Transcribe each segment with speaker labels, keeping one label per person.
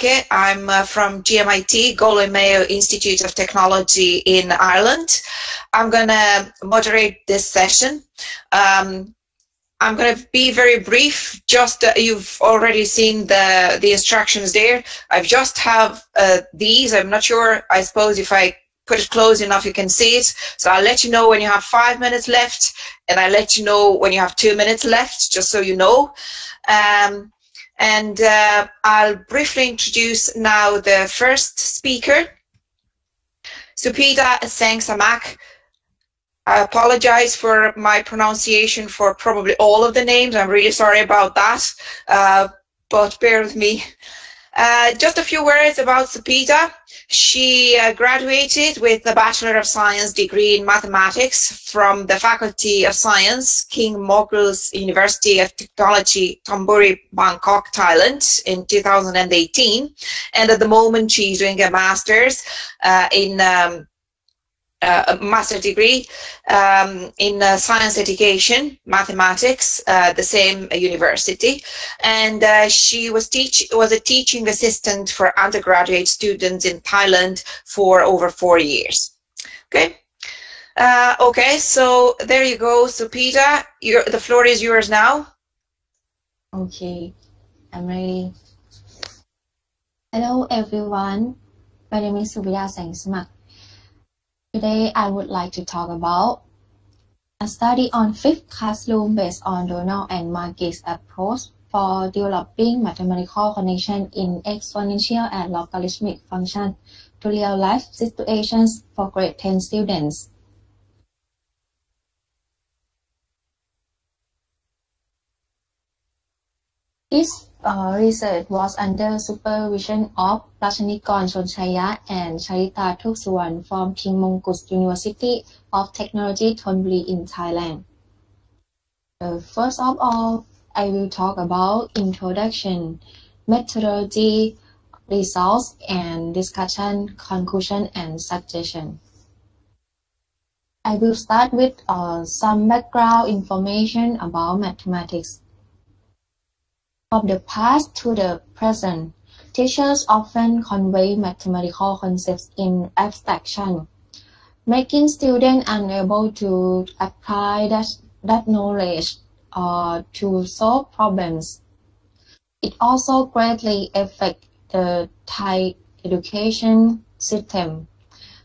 Speaker 1: Market. I'm from GMIT, Galway Mayo Institute of Technology in Ireland. I'm going to moderate this session. I'm going to be very brief. Just you've already seen the instructions there. I just have these. I'm not sure. I suppose if I put it close enough, you can see it. So I'll let you know when you have 5 minutes left, and I'll let you know when you have 2 minutes left, just so you know. I'll briefly introduce now the first speaker, Supita Sengsamak. I apologize for my pronunciation for probably all of the names. I'm really sorry about that, but bear with me. Just a few words about Supita. She graduated with a Bachelor of Science degree in Mathematics from the Faculty of Science, King Mogul's University of Technology, Thonburi, Bangkok, Thailand in 2018. And at the moment she's doing a master's a master's degree in science education, mathematics, the same university, and she was a teaching assistant for undergraduate students in Thailand for over 4 years. Okay, okay, so there you go, Supita. The floor is yours now.
Speaker 2: Okay, I'm ready. Hello everyone, my name is Supita Sengsamak. Today, I would like to talk about a study on fifth classroom based on Donald and Margie's approach for developing mathematical connection in exponential and logarithmic functions to real-life situations for grade 10 students. This research was under supervision of Rajanikorn Chonchaya and Charita Thuksuwan from King Mongkut University of Technology, Thonburi in Thailand. First of all, I will talk about introduction, methodology, results, and discussion, conclusion, and suggestion. I will start with some background information about mathematics. From the past to the present, teachers often convey mathematical concepts in abstraction, making students unable to apply that knowledge to solve problems. It also greatly affects the Thai education system.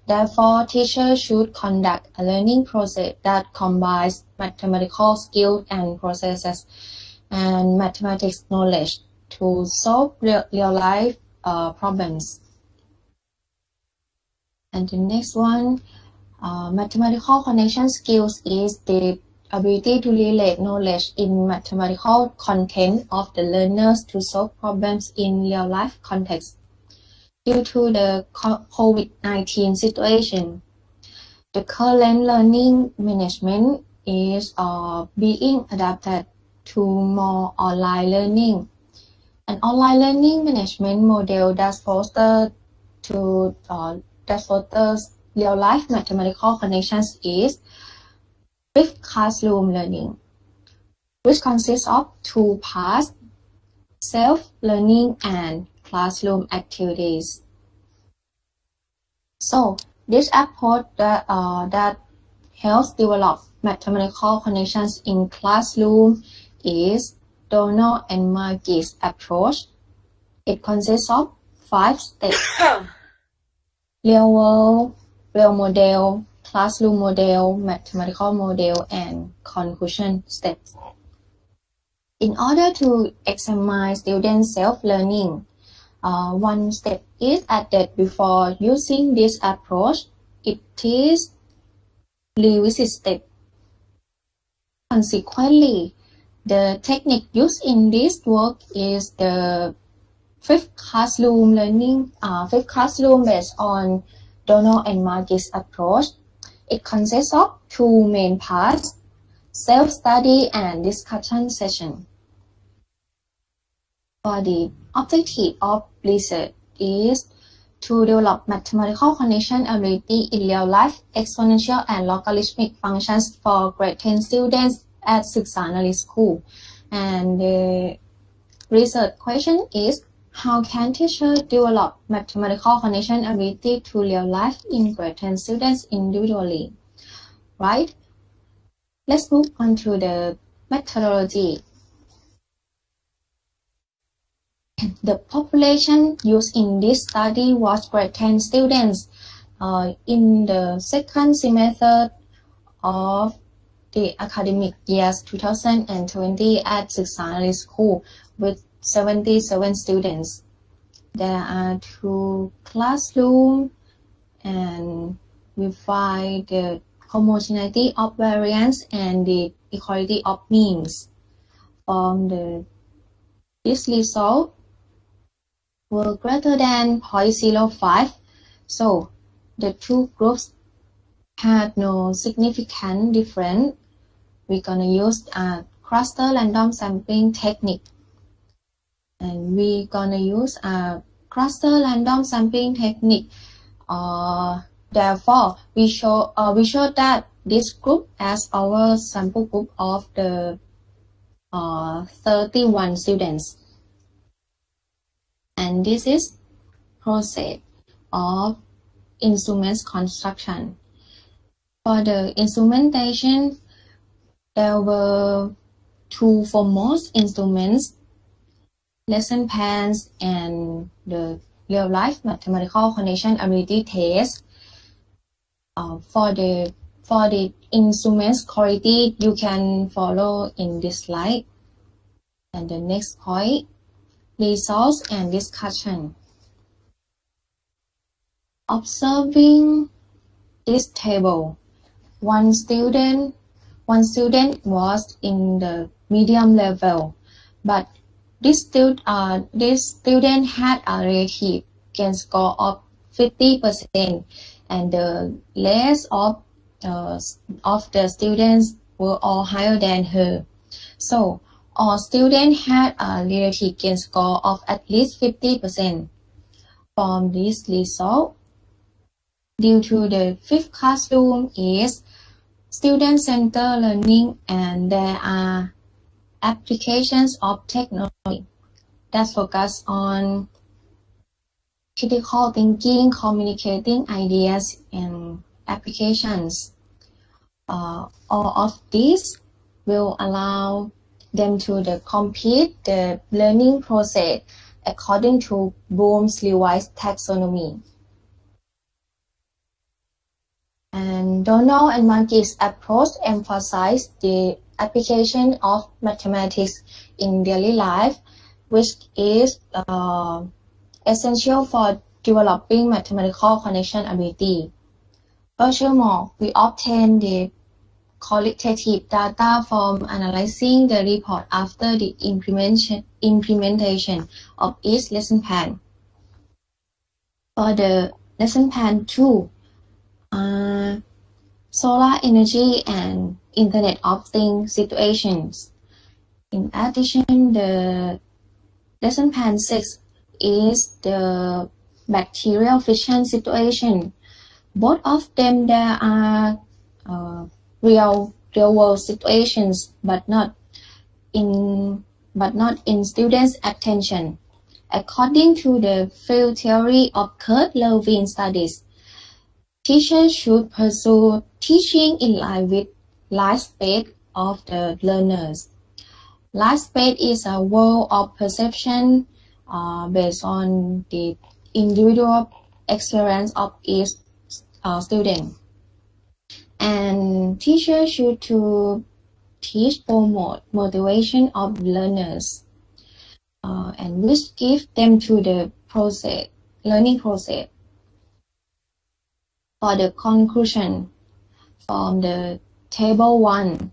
Speaker 2: Therefore, teachers should conduct a learning process that combines mathematical skills and processes and mathematics knowledge to solve real-life problems. And the next one, mathematical connection skills is the ability to relate knowledge in mathematical content of the learners to solve problems in real-life context. Due to the COVID-19 situation, the current learning management is being adapted to more online learning. An online learning management model that fosters real-life mathematical connections is fifth classroom learning, which consists of two parts: self-learning and classroom activities. So, this approach that helps develop mathematical connections in classroom is Donald and Margie's approach. It consists of 5 steps: real world, real model, classroom model, mathematical model, and conclusion steps. In order to examine students' self-learning, one step is added before using this approach. It is revisit step. Consequently, the technique used in this work is the fifth classroom learning, fifth classroom based on Donald and Margie's approach. It consists of 2 main parts: self-study and discussion session. For the objective of research is to develop mathematical connection ability in real-life exponential and logarithmic functions for grade 10 students at Sengsamak School. And the research question is, How can teachers develop mathematical connection ability to real life in grade 10 students individually? Right? Let's move on to the methodology. The population used in this study was grade 10 students in the second semester of the academic years 2020 at Sengsamak School with 77 students. There are 2 classrooms and we find the homogeneity of variance and the equality of means. From this result were greater than 0.05, so the 2 groups had no significant difference. We're gonna use a cluster random sampling technique, and we're gonna use a cluster random sampling technique. Therefore, we show that this group as our sample group of the 31 students. And this is process of instruments construction. For the instrumentation, there were 2 for most instruments, lesson plans and the real-life mathematical connection ability test. For the instruments quality, you can follow in this slide. And the next point, results and discussion. Observing this table, one student was in the medium level, but this student had a relative gain score of 50%, and the rest of the students were all higher than her. So all students had a relative gain score of at least 50%. From this result, due to the 5th classroom is student-centered learning and there are applications of technology that focus on critical thinking, communicating ideas, and applications. All of these will allow them to complete the learning process according to Bloom's revised taxonomy. And Donald and Markey's approach emphasized the application of mathematics in daily life, which is essential for developing mathematical connection ability. Furthermore, we obtain the qualitative data from analyzing the report after the implementation of each lesson plan. For the lesson plan 2, solar energy and Internet of Things situations. In addition, the lesson plan 6 is the material fission situation. Both of them there are real world situations, but not in students' attention. According to the field theory of Kurt Lewin studies, teachers should pursue teaching in line with life space of the learners. Life space is a world of perception based on the individual experience of each student. And teachers should to teach promote motivation of learners and which give them to the learning process. For the conclusion, from the table 1,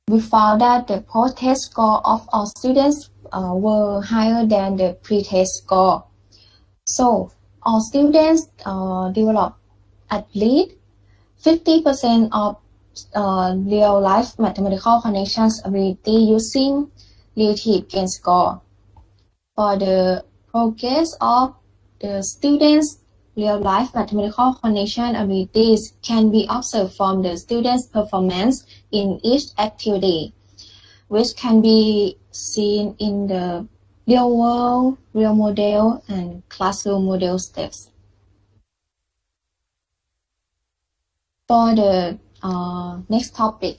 Speaker 2: we found that the post-test score of all students were higher than the pre-test score. So all students develop at least 50% of real-life mathematical connections ability using relative gain score. For the progress of the students' real-life mathematical connection abilities can be observed from the students' performance in each activity, which can be seen in the real world, real model, and classroom model steps. For the next topic,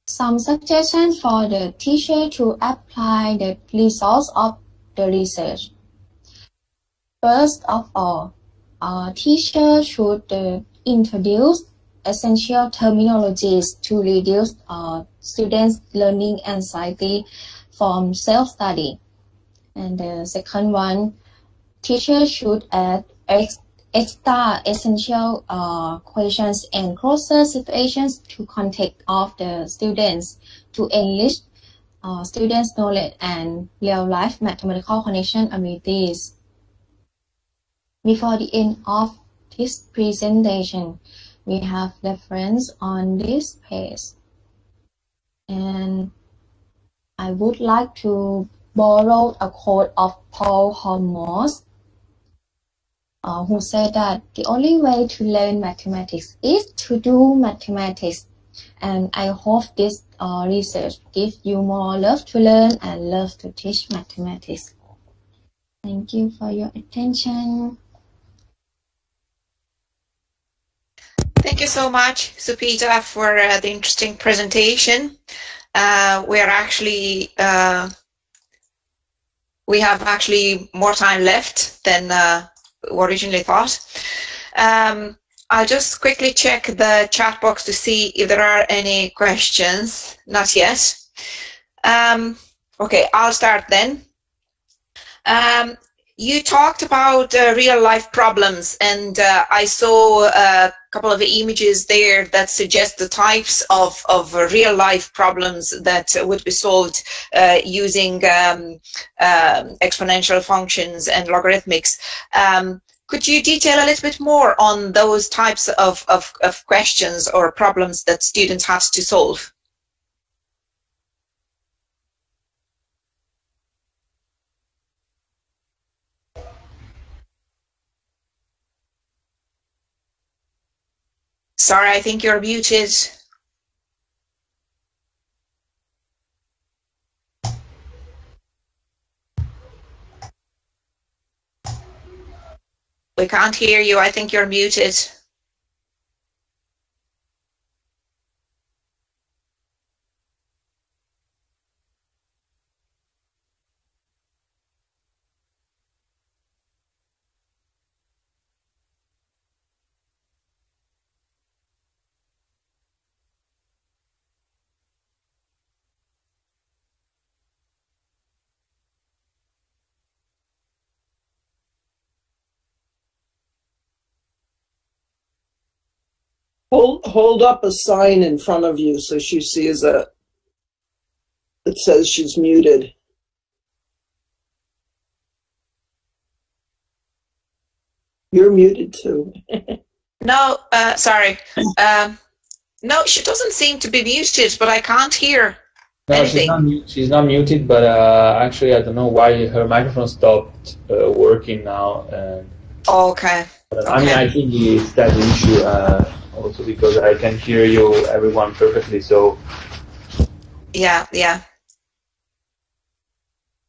Speaker 2: some suggestions for the teacher to apply the results of the research. First of all, teacher should introduce essential terminologies to reduce students' learning anxiety from self-study. And the second one, teacher should add extra essential questions and closer situations to contact of the students to enrich students' knowledge and real-life mathematical connection abilities. Before the end of this presentation, we have reference on this page. And I would like to borrow a quote of Paul Holmes, who said that the only way to learn mathematics is to do mathematics. And I hope this research gives you more love to learn and love to teach mathematics. Thank you for your attention.
Speaker 1: Thank you so much, Supita, for the interesting presentation. We have actually more time left than originally thought. I'll just quickly check the chat box to see if there are any questions. Not yet. Okay, I'll start then. You talked about real life problems, and I saw a couple of images there that suggest the types of real life problems that would be solved using exponential functions and logarithmics. Could you detail a little bit more on those types of questions or problems that students had to solve? Sorry, I think you're muted. We can't hear you. I think you're muted.
Speaker 3: Hold up a sign in front of you so she sees it. It says she's muted. You're muted too.
Speaker 1: No, sorry. No, she doesn't seem to be muted, but I can't hear anything.
Speaker 4: She's not muted, but actually I don't know why her microphone stopped working now.
Speaker 1: Okay.
Speaker 4: I mean, I think it's that issue. Also because I can hear you, everyone perfectly, so...
Speaker 1: Yeah.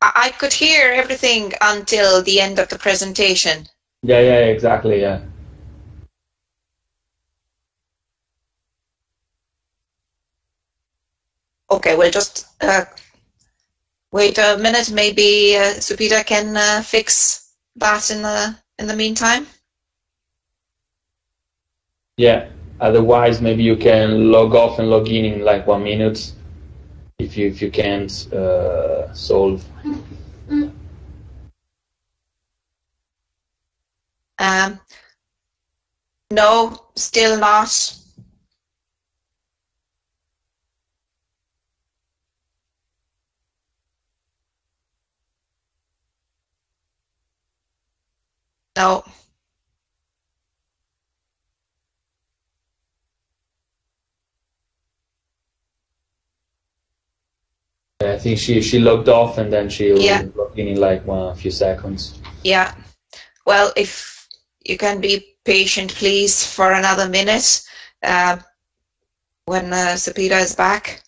Speaker 1: I could hear everything until the end of the presentation.
Speaker 4: Yeah, exactly, yeah.
Speaker 1: Okay, we'll just wait a minute. Maybe Supita can fix that in the meantime.
Speaker 4: Yeah, otherwise maybe you can log off and log in like 1 minute if you can't solve.
Speaker 1: No, still not. No.
Speaker 4: I think she logged off and then she'll log in like a few seconds.
Speaker 1: Yeah. Well, if you can be patient, please, for another minute when Supita is back.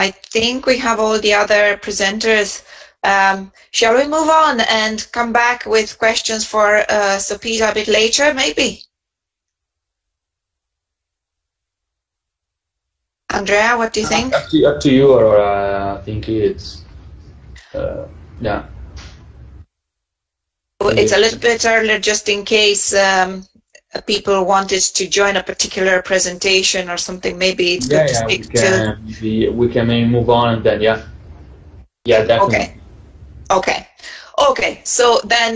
Speaker 1: I think we have all the other presenters. Shall we move on and come back with questions for Sopita a bit later, maybe? Andrea, what do you think?
Speaker 4: Up to you, or I think it's yeah.
Speaker 1: It's a little bit earlier, just in case people wanted to join a particular presentation or something. Maybe it's good to stick to.
Speaker 4: We can maybe move on, and then yeah, definitely.
Speaker 1: Okay. So then.